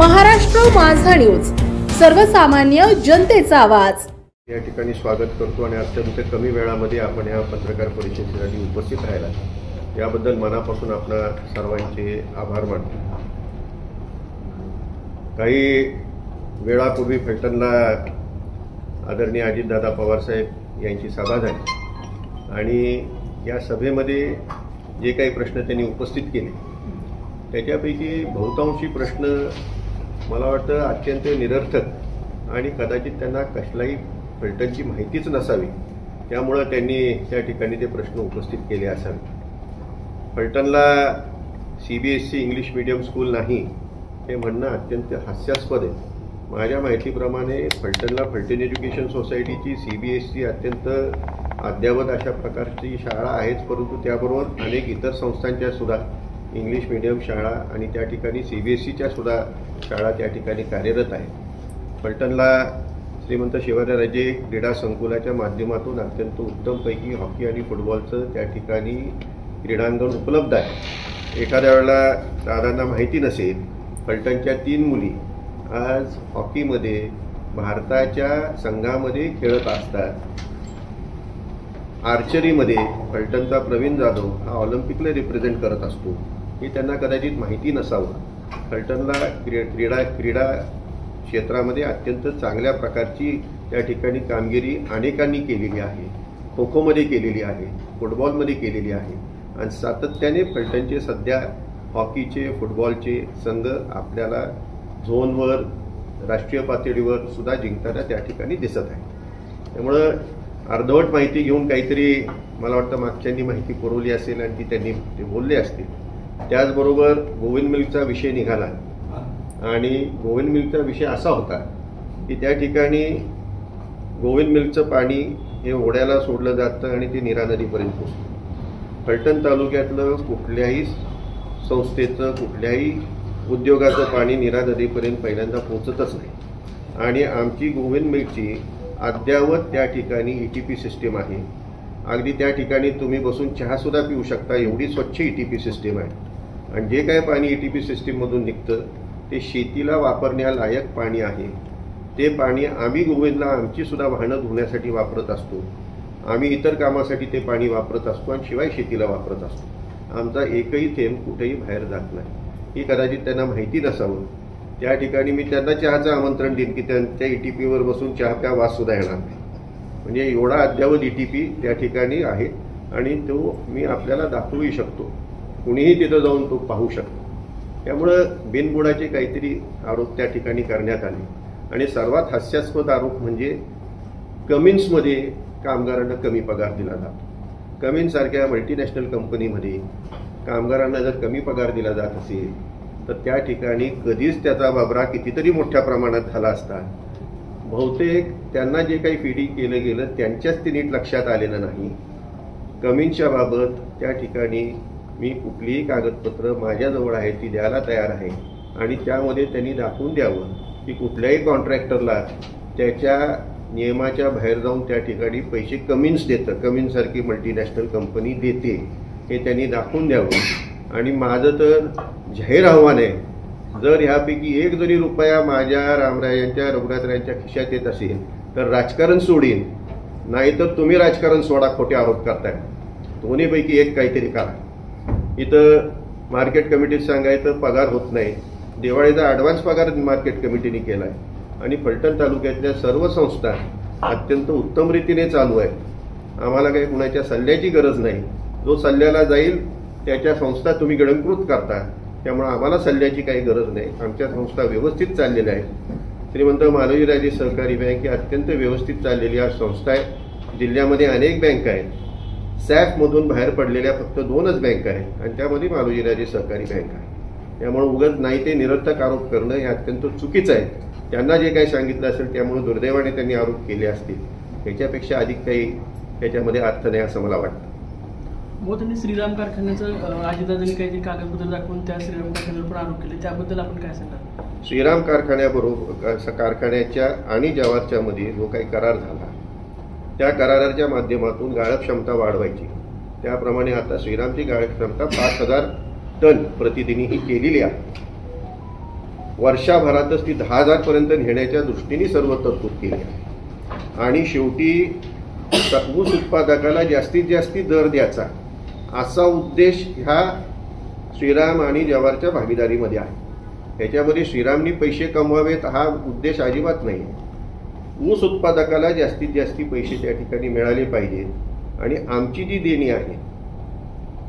महाराष्ट्र माझा न्यूज, सर्वसामान्य जनतेचा आवाज। या ठिकाणी स्वागत करतो आणि अत्यंत कमी वेळामध्ये आपण या पत्रकार परिषदेसाठी उपस्थित राहिला याबद्दल मनापासून आपल्या सर्वांचे आभार मानतो। काही वेळापूर्वी फलटणला आदरणीय अजितदादा पवार साहेब यांची सभा झाली आणि या सभेमध्ये जे काही प्रश्न त्यांनी उपस्थित केले त्याच्यापैकी बहुतांशी प्रश्न मला वाटतं अत्यंत निरर्थक आणि कदाचित त्यांना कसलाही फलटणची माहितीच नसावी, त्यामुळे त्यांनी त्या ठिकाणी ते प्रश्न उपस्थित केले असावे। फलटणला CBSE इंग्लिश मीडियम स्कूल नाही हे म्हणणं अत्यंत हास्यास्पद आहे। माझ्या माहितीप्रमाणे फलटणला फलटण एज्युकेशन सोसायटीची CBSE अत्यंत अद्यावत अशा प्रकारची शाळा आहेच, परंतु त्याबरोबर अनेक इतर संस्थांच्या सुद्धा इंग्लिश मीडियम शाळा आणि त्या ठिकाणी CBSEच्या सुद्धा शाळा त्या ठिकाणी कार्यरत आहेत। फलटणला श्रीमंत शिवाजीराजे क्रीडा संकुलाच्या माध्यमातून अत्यंत उत्तमपैकी हॉकी आणि फुटबॉलचं त्या ठिकाणी क्रीडांगण उपलब्ध आहे। एखाद्या वेळेला दादांना माहिती नसेल, फलटणच्या 3 मुली आज हॉकीमध्ये भारताच्या संघामध्ये खेळत असतात। आर्चरीमध्ये फलटणचा प्रवीण जाधव हा ऑलिम्पिकला रिप्रेझेंट करत असतो, हे त्यांना कदाचित माहिती नसावं। फलटणला क्रीडा क्षेत्रामध्ये अत्यंत चांगल्या प्रकारची त्या ठिकाणी कामगिरी अनेकांनी केलेली आहे। खो खोमध्ये केलेली आहे, फुटबॉलमध्ये केलेली आहे आणि सातत्याने फलटणचे सध्या हॉकीचे फुटबॉलचे संघ आपल्याला झोनवर राष्ट्रीय पातळीवर सुद्धा जिंकताना त्या ठिकाणी दिसत आहे। त्यामुळं अर्धवट माहिती घेऊन काहीतरी मला वाटतं मागच्यांनी माहिती पुरवली असेल आणि ती त्यांनी ते बोलले असतील। त्याचबरोबर गोविंद मिल्कचा विषय निघाला आणि गोविंद मिल्कचा विषय असा होता की त्या ठिकाणी गोविंद मिल्कचं पाणी हे ओढ्याला सोडलं जातं आणि ते नीरा नदीपर्यंत पोहोचतं। फलटण तालुक्यातलं कुठल्याही संस्थेचं कुठल्याही उद्योगाचं पाणी नीरा नदीपर्यंत पहिल्यांदा पोहोचतच नाही आणि आमची गोविंद मिल्कची अद्यावत त्या ठिकाणी ETP सिस्टीम आहे। अगदी त्या ठिकाणी तुम्ही बसून चहासुद्धा पिऊ शकता, एवढी स्वच्छ ETP सिस्टीम आहे आणि जे काय पाणी ETP सिस्टीममधून निघतं ते शेतीला वापरण्यालायक पाणी आहे। ते पाणी आम्ही गोविंदला आमची सुद्धा वाहनं धुण्यासाठी वापरत असतो, आम्ही इतर कामासाठी ते पाणी वापरत असतो आणि शिवाय शेतीला वापरत असतो। आमचा एकही थेंब कुठेही बाहेर जात नाही, ही कदाचित त्यांना माहिती नसावं। त्या ठिकाणी मी त्यांना चहाचं आमंत्रण देईन की त्यांच्या ETPवर बसून चहा प्या वास सुद्धा येणार नाही, म्हणजे एवढा अद्यावत ETP त्या ठिकाणी आहे आणि तो मी आपल्याला दाखवूही शकतो, कुणीही तिथं जाऊन तो पाहू शकतो। त्यामुळं बिनबुडाचे काहीतरी आरोप त्या ठिकाणी करण्यात आले आणि सर्वात हास्यास्पद आरोप म्हणजे कमिन्समध्ये कामगारांना कमी पगार दिला जातो। कमिन्ससारख्या मल्टीनॅशनल कंपनीमध्ये कामगारांना जर कमी पगार दिला जात असेल तर त्या ठिकाणी कधीच त्याचा बाबरा कितीतरी मोठ्या प्रमाणात झाला असता। बहुतेक त्यांना जे काही फीडिंग केलं गेलं त्यांच्याच ते नीट लक्षात आलेलं नाही। कमिन्सच्या बाबत त्या ठिकाणी मी कुठलीही कागदपत्र माझ्याजवळ आहे ती द्यायला तयार आहे आणि त्यामध्ये त्यांनी दाखवून द्यावं की कुठल्याही कॉन्ट्रॅक्टरला त्याच्या नियमाच्या बाहेर जाऊन त्या ठिकाणी पैसे कमिन्स देतं, कमिन्ससारखी मल्टीनॅशनल कंपनी देते, हे त्यांनी दाखवून द्यावं। आणि माझं तर जाहीर आव्हान आहे, जर ह्यापैकी एक जरी रुपया माझ्या रामरायांच्या रघुनाथरायांच्या खिशात येत असेल तर राजकारण सोडीन, नाहीतर तुम्ही राजकारण सोडा, खोटे आरोप करताय। दोन्हीपैकी एक काहीतरी करा। इथं मार्केट कमिटीत सांगायचं पगार होत नाही, दिवाळीचा ॲडव्हान्स पगार मार्केट कमिटीने केला आहे आणि फलटण तालुक्यातल्या सर्व संस्था अत्यंत उत्तम रीतीने चालू आहेत। आम्हाला काही कुणाच्या सल्ल्याची गरज नाही, जो सल्ल्याला जाईल त्याच्या संस्था तुम्ही गिळंकृत करता, त्यामुळे आम्हाला सल्ल्याची काही गरज नाही। आमच्या संस्था व्यवस्थित चाललेल्या आहेत। श्रीमंत मालोजीराजे सहकारी बँक ही अत्यंत व्यवस्थित चाललेली आज संस्था आहे। जिल्ह्यामध्ये अनेक बँका आहेत, सॅफमधून बाहेर पडलेल्या फक्त 2च बँका आहेत आणि त्यामध्ये मालोजीराजे सहकारी बँक आहे। त्यामुळे उगाच नाही ते निरर्थक आरोप करणं हे अत्यंत चुकीचं आहे। त्यांना जे काही सांगितलं असेल त्यामुळे दुर्दैवाने त्यांनी आरोप केले असतील, ह्याच्यापेक्षा अधिक काही त्याच्यामध्ये अर्थ नाही असं मला वाटतं। त्यांनी श्रीराम कारखान्याचं अजितदादांनी काहीतरी कागदपत्र दाखवून त्या श्रीराम कारखान्यावर पण आरोप केले, त्याबद्दल आपण काय सांगणार? श्रीराम कारखान्याबरोबर कारखान्याच्या आणि जवारच्या मध्ये जो काही करार झाला त्या कराराच्या माध्यमातून गाळप क्षमता वाढवायची, त्याप्रमाणे आता श्रीरामची गाळप क्षमता 5000 टन प्रतिदिनी ही केलेली आहे। वर्षाभरातच ती 10,000 पर्यंत नेण्याच्या दृष्टीने सर्व तरतूद केली आहे. आणि शेवटी ऊस उत्पादकाला जास्तीत जास्त दर द्यायचा असा उद्देश ह्या श्रीराम आणि जवाहरच्या भागीदारीमध्ये आहे. ह्याच्यामध्ये श्रीरामनी पैसे कमवावेत हा उद्देश अजिबात नाही. ऊस उत्पादकाला जास्तीत जास्त पैसे त्या ठिकाणी मिळाले पाहिजेत आणि आमची जी देणी आहे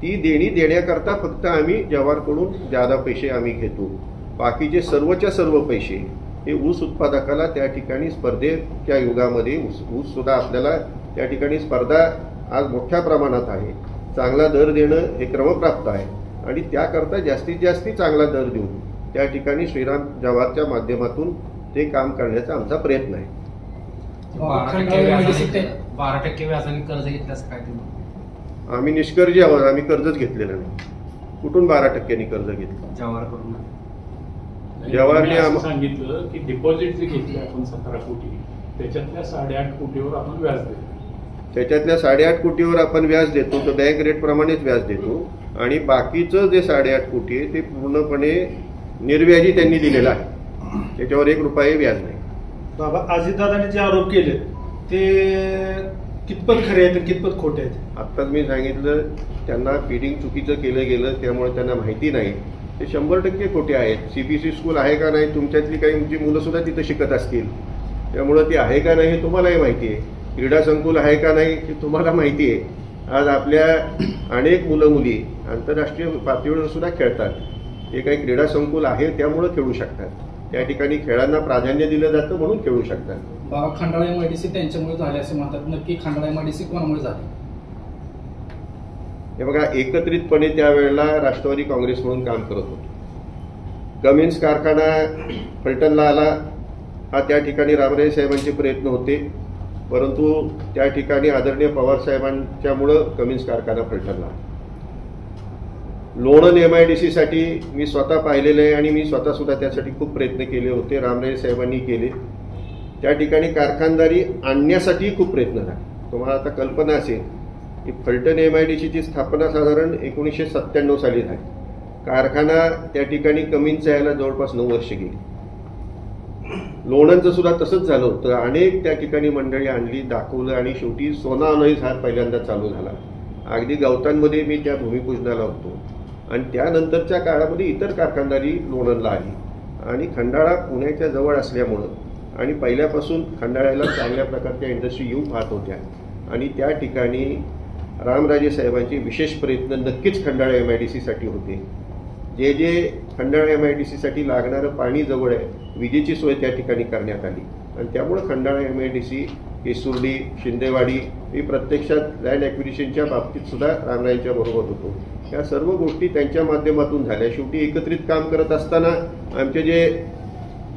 ती देणी देण्याकरता फक्त आम्ही जवाहरकडून जादा पैसे आम्ही घेतो. बाकीचे सर्वच्या सर्व पैसे हे ऊस उत्पादकाला त्या ठिकाणी स्पर्धेच्या युगामध्ये ऊस सुद्धा आपल्याला त्या ठिकाणी स्पर्धा आज मोठ्या प्रमाणात आहे. चांगला दर देणं हे क्रमप्राप्त आहे आणि त्याकरता जास्तीत जास्त चांगला दर देऊन त्या ठिकाणी श्रीराम जवाहरच्या माध्यमातून ते काम करण्याचा आमचा प्रयत्न आहे. 12% व्याजाने कर्ज घेतल्यास काय ते? आम्ही निष्कर्जी आहोत, आम्ही कर्जच घेतलेलं नाही. कुठून 12% कर्ज घेतलं? जवाहरकडून. जवाहरने असं सांगितलं की डिपॉझिट जे घेतले आपण 17 कोटी त्याच्यातल्या 8.5 कोटीवर आपण व्याज देतो. त्याच्यातल्या 8.5 कोटीवर आपण व्याज देतो, तर बँक रेट प्रमाणेच व्याज देतो आणि बाकीचं जे 8.5 कोटी आहे ते पूर्णपणे निर्व्याजी त्यांनी दिलेलं आहे. त्याच्यावर 1 रुपया व्याज नाही. बाबा अजितदादांनी जे आरोप केले ते कितपत खरे आहेत आणि कितपत खोटे आहेत? आत्ताच मी सांगितलं त्यांना फीडिंग चुकीचं केलं गेलं त्यामुळे त्यांना माहिती नाही. ते 100% खोटे आहेत. CBSE स्कूल आहे का नाही, तुमच्यातली काही मुलं सुद्धा तिथं शिकत असतील त्यामुळं ती आहे का नाही हे तुम्हालाही माहिती आहे. क्रीडा संकुल आहे का नाही हे तुम्हाला माहिती आहे. आज आपल्या अनेक मुलं मुली आंतरराष्ट्रीय पातळीवर सुद्धा खेळतात. हे काही क्रीडा संकुल आहे त्यामुळं खेळू शकतात. त्या ठिकाणी खेळांना प्राधान्य दिलं जातं म्हणून खेळू शकतात. बाबा खंडाळा MIDC त्यांच्यामुळे झाले असे म्हणतात. नक्की खंडाळा MIDC कोणामुळे झाले? हे बघा, एकत्रितपणे त्यावेळेला राष्ट्रवादी काँग्रेस म्हणून काम करत होतो. कमिन्स कारखाना फलटणला आला हा त्या ठिकाणी रामराजे साहेबांचे प्रयत्न होते, परंतु त्या ठिकाणी आदरणीय पवार साहेबांच्यामुळं कमिन्स कारखाना फलटणला. लोणंद MIDC साठी मी स्वतः पाहिलेलं आहे आणि मी स्वतः सुद्धा त्यासाठी खूप प्रयत्न केले होते. रामराजे साहेबांनी केले. त्या ठिकाणी कारखानदारी आणण्यासाठी खूप प्रयत्न झाले. तुम्हाला आता कल्पना असेल की फलटण MIDCची स्थापना साधारण 1997 साली झाली. कारखाना त्या ठिकाणी कमींचा यायला जवळपास 9 वर्ष गेली. लोणंदचं सुद्धा तसंच झालं होतं. अनेक त्या ठिकाणी मंडळी आणली, दाखवलं आणि शेवटी सोना अनोईज हा पहिल्यांदा चालू झाला. अगदी गवतांमध्ये मी त्या भूमिपूजनाला होतो आणि त्यानंतरच्या काळामध्ये इतर कारखानदारी लोणंदला आली आणि खंडाळा पुण्याच्या जवळ असल्यामुळं आणि पहिल्यापासून खंडाळ्याला चांगल्या प्रकारच्या इंडस्ट्री येऊ पाहत होत्या आणि त्या ठिकाणी रामराजे साहेबांचे विशेष प्रयत्न नक्कीच खंडाळा MIDC साठी होते. जे खंडाळा MIDC साठी लागणारं पाणी जवळ आहे, विजेची सोय त्या ठिकाणी करण्यात आली आणि त्यामुळं खंडाळा MIDC, केसुर्डी, शिंदेवाडी ही प्रत्यक्षात लँड ॲक्विजिशनच्या बाबतीत सुद्धा रामराजेंच्या बरोबर होतो. या सर्व गोष्टी त्यांच्या माध्यमातून झाल्या. शेवटी एकत्रित काम करत असताना आमचे जे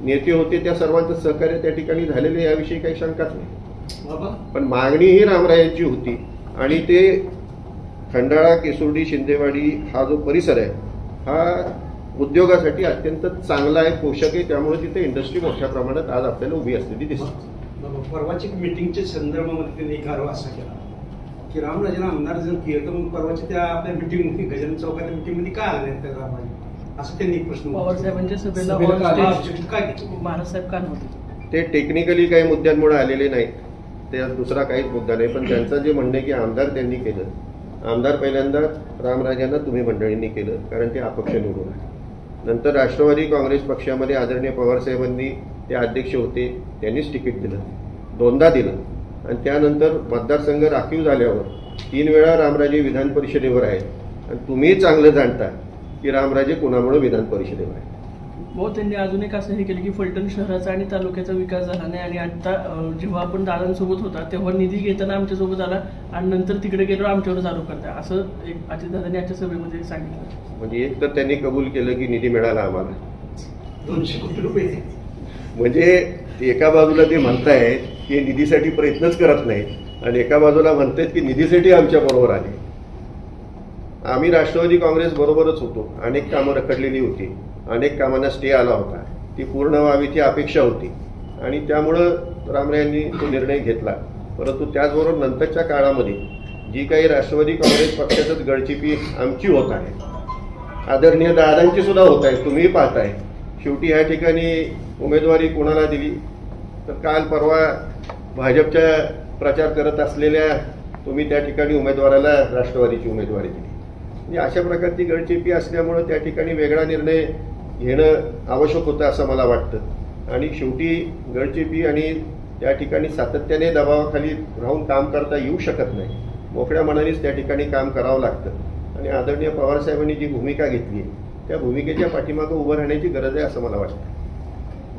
नेते होते त्या सर्वांचं सहकार्य त्या ठिकाणी झालेलं याविषयी काही शंकाच नाही. पण मागणी ही रामराजेंची होती आणि ते खंडाळा, केसुर्डी, शिंदेवाडी हा जो परिसर आहे हा उद्योगासाठी अत्यंत चांगला आहे, पोषक आहे. त्यामुळे तिथे इंडस्ट्री मोठ्या प्रमाणात आज आपल्याला उभी असलेली दिसते. परवाची मीटिंगच्या संदर्भामध्ये त्यांनी एक आरोप असा केला की रामराजेंना आमदार जर केलं तर मग परवाच्या त्या आपल्या मीटिंगमध्ये गजानन चौकातल्या मीटिंगमध्ये काय आलं नाही त्या रामराजे, असं त्यांनी एक प्रश्न. पवार साहेबांच्या सभेला काय महाराज साहेब का नव्हते? ते टेक्निकली काही मुद्द्यांमुळे आलेले नाहीत. ते दुसरा काहीच मुद्दा नाही. पण त्यांचं जे म्हणणं आहे की आमदार त्यांनी केलं, आमदार पहिल्यांदा रामराजांना तुम्ही मंडळींनी केलं कारण ते अपक्ष निवडून आले. नंतर राष्ट्रवादी काँग्रेस पक्षामध्ये आदरणीय पवार साहेबांनी ते अध्यक्ष होते, त्यांनीच तिकीट दिलं, 2दा दिलं आणि त्यानंतर मतदारसंघ राखीव झाल्यावर 3 वेळा रामराजे विधान परिषदेवर आहेत आणि तुम्ही चांगलं जाणता की रामराजे कोणामुळे विधान परिषदेवर आहे. बहुत त्यांनी अजून एक असं हे केलं की फलटण शहराचा आणि तालुक्याचा विकास झाला नाही आणि आता जेव्हा आपण दादांसोबत होता तेव्हा निधी घेताना आमच्यासोबत आला आणि नंतर तिकडे गेलो आमच्यावरच आरोप करताय, असं एक अजितदादांनी आजच्या सभेमध्ये सांगितलं. म्हणजे एक तर त्यांनी कबूल केलं की निधी मिळाला आम्हाला 200 कोटी रुपये. म्हणजे एका बाजूला ते म्हणतायत की निधीसाठी प्रयत्नच करत नाहीत आणि एका बाजूला म्हणतायत की निधीसाठी आमच्या बरोबर आले. आम्ही राष्ट्रवादी काँग्रेस बरोबरच होतो. अनेक कामं रखडलेली होती, अनेक कामांना स्टे आला होता, ती पूर्ण व्हावी ती अपेक्षा होती आणि त्यामुळं रामराजेंनी तो निर्णय घेतला. परंतु त्याचबरोबर नंतरच्या काळामध्ये जी काही राष्ट्रवादी काँग्रेस पक्षातच गळचिपी आमची होत आहे, आदरणीय दादांची सुद्धा होत आहे, तुम्ही पाहताय. शेवटी ह्या ठिकाणी उमेदवारी कोणाला दिली तर काल परवा भाजपच्या प्रचार करत असलेल्या तुम्ही त्या ठिकाणी उमेदवाराला राष्ट्रवादीची उमेदवारी दिली. म्हणजे अशा प्रकारची गळचेपी असल्यामुळं त्या ठिकाणी वेगळा निर्णय घेणं आवश्यक होतं असं मला वाटतं. आणि शेवटी गळचेपी आणि त्या ठिकाणी सातत्याने दबावाखाली राहून काम करता येऊ शकत नाही. मोकळ्या मनानेच त्या ठिकाणी काम करावं लागतं आणि आदरणीय पवारसाहेबांनी जी भूमिका घेतली त्या भूमिकेच्या पाठीमागं उभं राहण्याची गरज आहे असं मला वाटतं.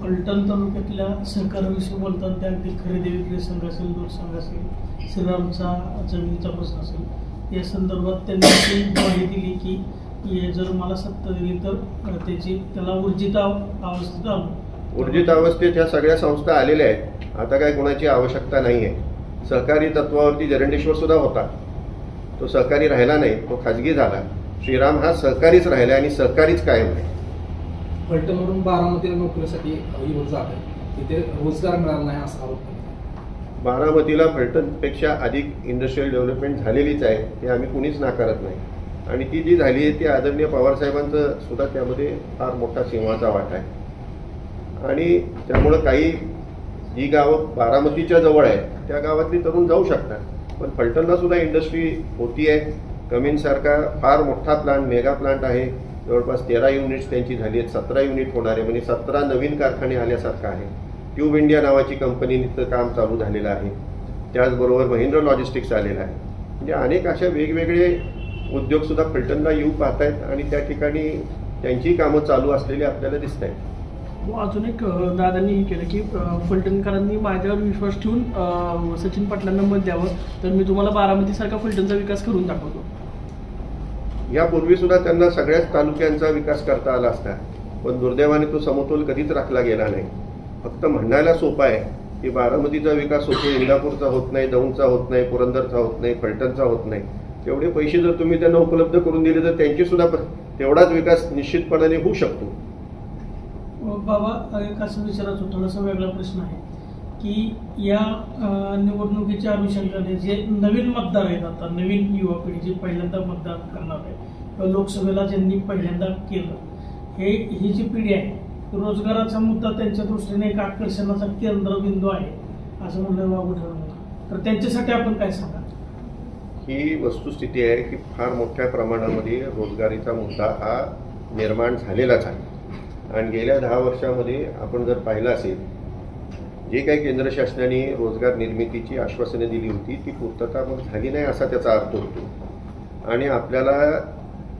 फलटण तालुक्यातल्या सहकाराविषयी बोलताना त्यातील खरेदी विक्री संघ असेल, दूध संघ असेल, श्रीरामचा जमिनीचा प्रश्न असेल, या संदर्भात त्यांनी अशी ग्वाही दिली की हे जर मला सत्ता दिली तर त्याला ऊर्जित अवस्थेत आणू. ऊर्जित अवस्थेत ह्या सगळ्या संस्था आलेल्या आहेत. आता काय कोणाची आवश्यकता नाही आहे. सहकारी तत्वावरती जरंडेश्वर सुद्धा होता, तो सहकारी राहिला नाही, तो खाजगी झाला. श्रीराम हा सहकारीच राहिला आणि सहकारीच कायम आहे. फलटणवरून बारामतीला नोकरीसाठी युवक जात आहे, तिथे रोजगार मिळाला नाही असा आरोप आहे. बारामतीला फलटणपेक्षा अधिक इंडस्ट्रियल डेव्हलपमेंट झालेलीच आहे, ते आम्ही कुणीच नाकारत नाही. आणि ती जी झाली आहे ती आदरणीय पवारसाहेबांचं सुद्धा त्यामध्ये फार मोठा सिंहाचा वाटा आहे. आणि त्यामुळं काही जी गावं बारामतीच्या जवळ आहे त्या गावातली तरुण जाऊ शकतात. पण फलटणला सुद्धा इंडस्ट्री होती आहे. कमिन्ससारखा फार मोठा प्लांट, मेगा प्लांट आहे. जवळपास 13 युनिट्स त्यांची झाली आहेत. 17 युनिट होणार आहे, म्हणजे 17 नवीन कारखाने आल्यासारखं आहे. ट्यूब इंडिया नावाची कंपनीचं काम चालू झालेलं आहे. त्याचबरोबर महिंद्रा लॉजिस्टिक्स आलेलं आहे. म्हणजे अनेक अशा वेगवेगळे उद्योगसुद्धा फलटणला येऊ पाहत आहेत आणि त्या ठिकाणी त्यांची कामं चालू असलेली आपल्याला दिसत आहेत. अजून एक दादांनी हे केलं की फलटणकरांनी माझ्यावर विश्वास ठेवून सचिन पाटलांना मत द्यावं तर मी तुम्हाला बारामतीसारखा फलटणचा विकास करून दाखवतो. यापूर्वी सुद्धा त्यांना सगळ्याच तालुक्यांचा विकास करता आला असता, पण दुर्दैवाने तो समतोल कधीच राखला गेला नाही. फक्त म्हणायला सोपा आहे की बारामतीचा विकास होतो, इंदापूरचा होत नाही, दौंडचा होत नाही, पुरंदरचा होत नाही, फलटणचा होत नाही. तेवढे पैसे जर तुम्ही त्यांना उपलब्ध करून दिले तर त्यांची सुद्धा तेवढाच विकास निश्चितपणाने होऊ शकतो. बाबा, एक असं विचारायचं थोडासा वेगळा प्रश्न आहे की या निवडणुकीच्या अनुषंगाने जे नवीन मतदार आहेत, आता नवीन युवा पिढी जी पहिल्यांदा मतदान करणार आहे किंवा लोकसभेला ज्यांनी पहिल्यांदा केलं, ही जी पिढी आहे, रोजगाराचा मुद्दा त्यांच्या दृष्टीने एक आकर्षणाचा केंद्रबिंदू आहे असं म्हणलं वागू ठरवलं, तर त्यांच्यासाठी आपण काय सांगा? ही वस्तुस्थिती आहे की फार मोठ्या प्रमाणामध्ये रोजगारीचा मुद्दा हा निर्माण झालेलाच आहे. आणि गेल्या 10 वर्षामध्ये आपण जर पाहिलं असेल, जे काही केंद्र शासनाने रोजगार निर्मितीची आश्वासने दिली होती ती पूर्तता मग झाली नाही असा त्याचा अर्थ होतो. आणि आपल्याला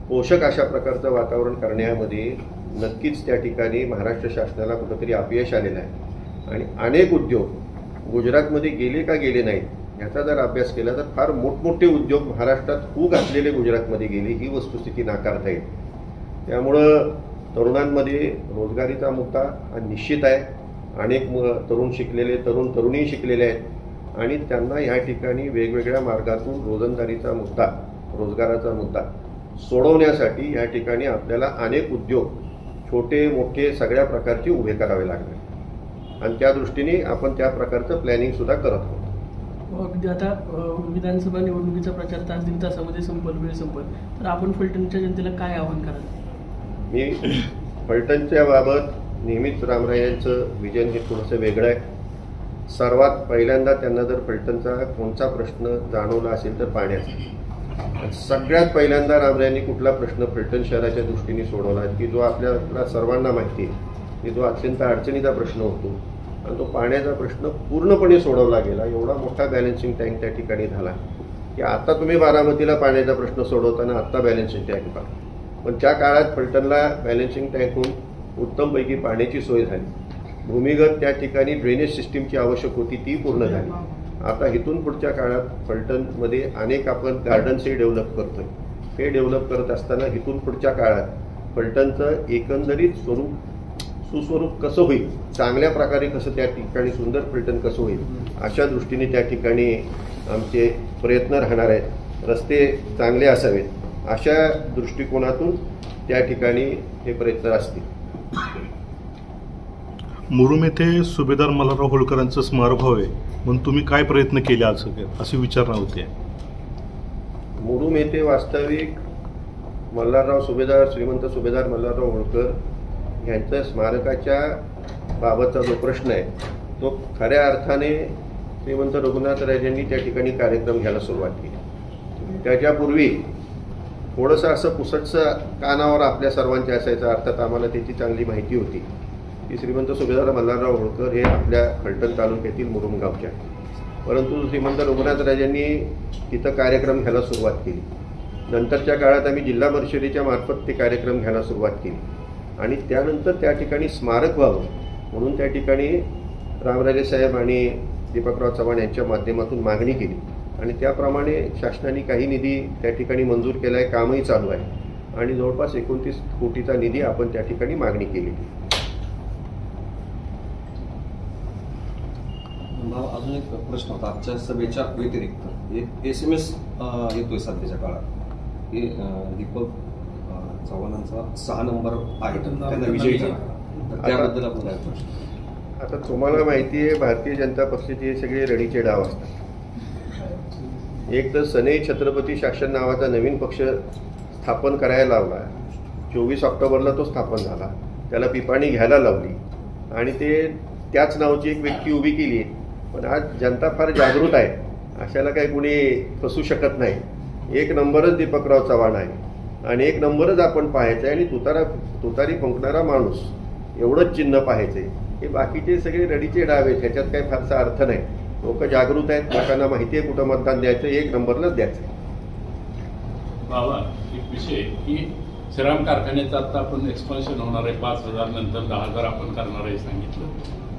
पोषक अशा प्रकारचं वातावरण करण्यामध्ये नक्कीच त्या ठिकाणी महाराष्ट्र शासनाला कुठंतरी अपयश आलेलं आहे. आणि अनेक उद्योग गुजरातमध्ये गेले का गेले नाहीत याचा जर अभ्यास केला तर फार मोठमोठे उद्योग महाराष्ट्रात खूप घातलेले गुजरातमध्ये गेले, ही वस्तुस्थिती नाकारता येईल. त्यामुळं तरुणांमध्ये रोजगारीचा मुद्दा हा निश्चित आहे. अनेक तरुण शिकलेले, तरुणी शिकलेले आहेत आणि त्यांना ह्या ठिकाणी वेगवेगळ्या मार्गातून रोजंदारीचा मुद्दा, रोजगाराचा मुद्दा सोडवण्यासाठी या ठिकाणी आपल्याला अनेक उद्योग छोटे मोठे सगळ्या प्रकारचे उभे करावे लागले आणि त्या दृष्टीने आपण त्या प्रकारचं प्लॅनिंग सुद्धा करत आहोत. अगदी आता विधानसभा निवडणुकीचा प्रचार तास 1.5 तासामध्ये वेळ संपल, तर आपण फलटणच्या जनतेला काय आवाहन कराल? मी फलटणच्या बाबत नेहमीच रामराय यांचं विजन हे थोडंसं वेगळं आहे. सर्वात पहिल्यांदा त्यांना जर फलटणचा कोणता प्रश्न जाणवला असेल तर पाण्याचा. सगळ्यात पहिल्यांदा रामरायांनी कुठला प्रश्न फलटण शहराच्या दृष्टीने सोडवला की जो आपल्याला सर्वांना माहिती आहे की जो अत्यंत अडचणीचा प्रश्न होतो आणि तो पाण्याचा प्रश्न पूर्णपणे सोडवला गेला. एवढा मोठा बॅलन्सिंग टँक त्या ठिकाणी झाला की आता तुम्ही बारामतीला पाण्याचा प्रश्न सोडवताना आत्ता बॅलन्सिंग टँक पहा, पण त्या काळात फलटणला बॅलन्सिंग टँकहून उत्तमपैकी पाण्याची सोय झाली. भूमिगत त्या ठिकाणी ड्रेनेज सिस्टीमची आवश्यक होती ती पूर्ण झाली. आता इथून पुढच्या काळात फलटणमध्ये अनेक आपण गार्डन्सही डेव्हलप करतोय. हे डेव्हलप करत असताना इथून पुढच्या काळात फलटणचं एकंदरीत सुस्वरूप कसं होईल, चांगल्या प्रकारे कसं त्या ठिकाणी सुंदर फलटण कसं होईल अशा दृष्टीने त्या ठिकाणी आमचे प्रयत्न राहणार आहेत. रस्ते चांगले असावेत अशा दृष्टिकोनातून त्या ठिकाणी हे प्रयत्न असतील. मुरुम येथे सुभेदार मल्हारराव होळकरांचं स्मारक व्हावे म्हणून तुम्ही काय प्रयत्न केले अशी विचारणा होते? मुरुम येथे वास्तविक मल्हारराव सुभेदार, श्रीमंत सुभेदार मल्हारराव होळकर ह्यांचं स्मारकाच्या बाबतचा जो प्रश्न आहे तो खऱ्या अर्थाने श्रीमंत रघुनाथ राजांनी त्या ठिकाणी कार्यक्रम घ्यायला सुरुवात केली. त्याच्यापूर्वी थोडंसं असं पुसटचं कानावर आपल्या सर्वांच्या असायचं, अर्थात आम्हाला त्याची चांगली माहिती होती की श्रीमंत सुभेदार मल्हारराव होळकर हे आपल्या फलटण तालुक्यातील मुरुमगावचे आहेत. परंतु श्रीमंत रघुनाथ राजांनी तिथं कार्यक्रम घ्यायला सुरुवात केली. नंतरच्या काळात आम्ही जिल्हा परिषदेच्या मार्फत ते कार्यक्रम घ्यायला सुरुवात केली आणि त्यानंतर त्या ठिकाणी स्मारक व्हावं म्हणून त्या ठिकाणी रामराजे साहेब आणि दीपकराव चव्हाण यांच्या माध्यमातून मागणी केली आणि त्याप्रमाणे शासनाने काही निधी त्या ठिकाणी मंजूर केला आहे, कामही चालू आहे आणि जवळपास 29 कोटीचा निधी आपण त्या ठिकाणी मागणी केली. अजून एक प्रश्न होता. आजच्या सभेच्या व्यतिरिक्त एक SMS येतोय सध्याच्या काळात की दीपक चव्हाणांचा 6 नंबर आहे, त्यांना विजयी करा. त्याबद्दल आपण काय प्रश्न? आता तुम्हाला माहिती आहे भारतीय जनता पक्षाचे सगळे रडीचे डाव असतात. एक तर सनई छत्रपती शासन नावाचा नवीन पक्ष स्थापन करायला लावला. 24 ऑक्टोबरला तो स्थापन झाला. त्याला पिपाणी घ्यायला लावली आणि ते त्याच नावाची एक व्यक्ती उभी केली. पण आज जनता फार जागृत आहे, अशाला काही कुणी फसू शकत नाही. एक नंबरच दीपकराव चव्हाण आहे आणि एक नंबरच आपण पाहायचं आहे आणि तुतारी फुंकणारा माणूस एवढंच चिन्ह पाहायचं आहे. हे बाकीचे सगळे रडीचे डाव आहेत, ह्याच्यात काही फारसा अर्थ नाही. लोक जागृत आहेत, लोकांना माहिती आहे कुठं मतदान द्यायचं, एक नंबरलाच द्यायचं. बाबा एक विषय की श्रीराम कारखान्याचं आता आपण एक्सपान्शन होणार आहे, 5,000 नंतर 10,000 आपण करणार आहे सांगितलं.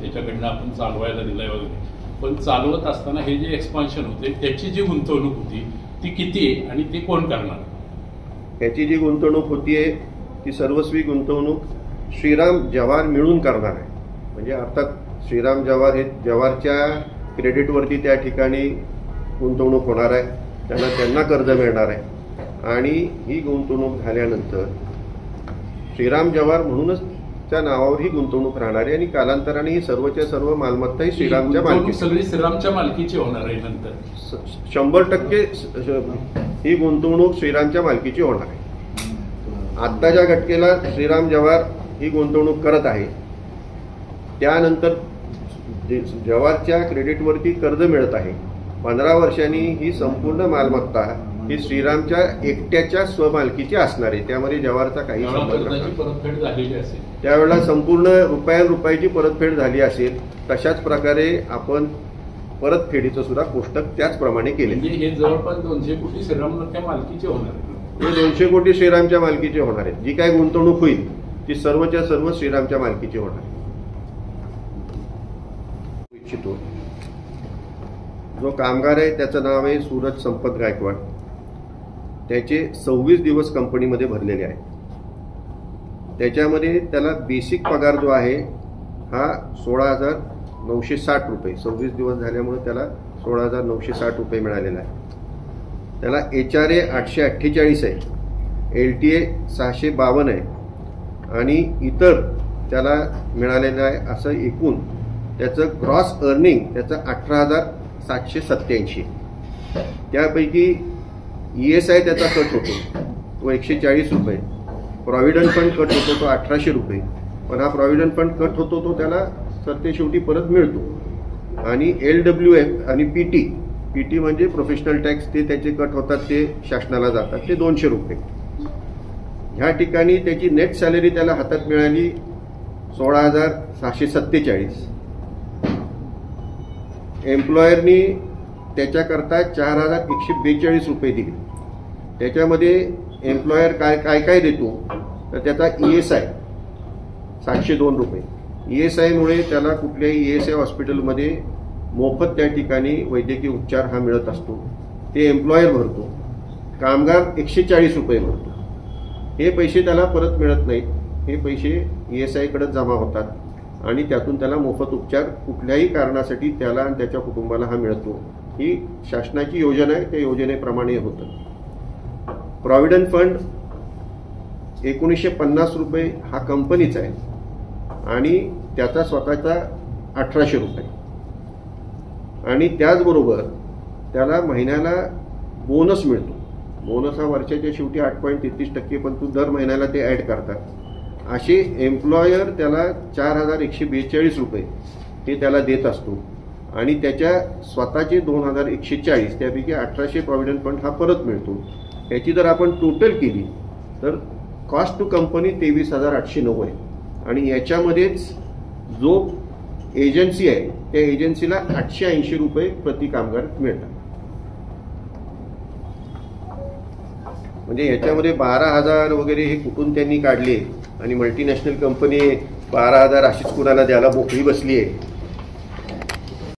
त्याच्याकडनं आपण चालवायला दिलंय वगैरे. पण चालवत असताना हे जे एक्सपान्शन होते त्याची जी गुंतवणूक होती ती किती आहे आणि ती कोण करणार? याची जी गुंतवणूक होतीये ती सर्वस्वी गुंतवणूक श्रीराम जवार मिळून करणार आहे. म्हणजे अर्थात श्रीराम जवार हे जवारच्या क्रेडिटवरती त्या ठिकाणी गुंतवणूक होणार आहे, त्यांना कर्ज मिळणार आहे आणि ही गुंतवणूक झाल्यानंतर श्रीराम जवार म्हणूनच त्या नावावर ही गुंतवणूक राहणार आहे आणि कालांतराने ही सर्वच्या सर्व मालमत्ता ही श्रीरामच्या मालकी, सगळी श्रीरामच्या मालकीची होणार आहे. नंतर 100% ही गुंतवणूक श्रीरामच्या मालकीची होणार आहे. आत्ताच्या घटकेला श्रीराम जवार ही गुंतवणूक करत आहे. त्यानंतर जवारच्या क्रेडिटवरती कर्ज मिळत आहे. 15 वर्षांनी ही संपूर्ण मालमत्ता ही श्रीरामच्या एकट्याच्या स्वमालकीची असणार आहे. त्यामध्ये जवारचा काही संबंध नाही. परतफेड झालेली असेल त्यावेळेला संपूर्ण रुपयाची परतफेड झाली असेल. तशाच प्रकारे आपण परतफेडीचं सुद्धा कोष्टक त्याचप्रमाणे केले. हे जवळपास 200 कोटी श्रीरामच्या मालकीचे होणार आहे. हे 200 कोटी श्रीरामच्या मालकीचे होणार आहेत. जी काय गुंतवणूक होईल ती सर्वच्या सर्व श्रीरामच्या मालकीची होणार आहे. इच्छितो जो कामगार आहे त्याचं नाव आहे सूरज संपत गायकवाड. त्याचे 26 दिवस कंपनीमध्ये भरलेले आहेत. त्याच्यामध्ये त्याला बेसिक पगार जो आहे हा 16,960 रुपये, 26 दिवस झाल्यामुळे त्याला 16,960 रुपये मिळालेला आहे. त्याला HRA 848 आहे, LTA 652 आहे आणि इतर त्याला मिळालेलं आहे. असं एकूण त्याचं ग्रॉस अर्निंग त्याचं 18,787. त्यापैकी ESI त्याचा कट होतो तो 140 रुपये. प्रॉव्हिडंट फंड कट होतो तो 1,800 रुपये. पण हा प्रॉव्हिडंट फंड कट होतो तो त्याला सरते शेवटी परत मिळतो. आणि LWF आणि PT म्हणजे प्रोफेशनल टॅक्स ते त्याचे कट होतात, ते शासनाला जातात, ते 200 रुपये. ह्या ठिकाणी त्याची नेट सॅलरी त्याला हातात मिळाली 16,647. एम्प्लॉयरनी त्याच्याकरता 4,142 रुपये दिले. त्याच्यामध्ये एम्प्लॉयर काय देतो तर त्याचा ESI 702 रुपये. ESI मुळे त्याला कुठल्याही ESI हॉस्पिटलमध्ये मोफत त्या ठिकाणी वैद्यकीय उपचार हा मिळत असतो. ते एम्प्लॉयर भरतो. कामगार 140 रुपये भरतो. हे पैसे त्याला परत मिळत नाहीत. हे पैसे ESI कडे जमा होतात आणि त्यातून त्याला मोफत उपचार कुठल्याही कारणासाठी त्याला आणि त्याच्या कुटुंबाला हा मिळतो. ही शासनाची योजना आहे, त्या योजनेप्रमाणे होतं. प्रॉव्हिडंट फंड 1950 रुपये हा कंपनीचा आहे आणि त्याचा स्वतःचा 1,800 रुपये. आणि त्याचबरोबर त्याला महिन्याला बोनस मिळतो. बोनस हा वर्षाच्या शेवटी 8.33%, पण दर महिन्याला ते ऍड करतात असे एम्प्लॉयर त्याला 4,142 रुपये ते त्याला देत असतो आणि त्याच्या स्वतःचे 2,140, त्यापैकी 1,800 प्रॉव्हिडंट फंड हा परत मिळतो. याची जर आपण टोटल केली तर कॉस्ट टू कंपनी 23,809 आहे आणि याच्यामध्येच जो एजन्सी आहे त्या एजन्सीला 880 रुपये प्रति कामगार मिळतात. म्हणजे याच्यामध्ये 12,000 वगैरे हे कुठून त्यांनी काढले आणि मल्टीनॅशनल कंपनी 12,000 अशीच कुणाला द्यायला मोकळी बसली आहे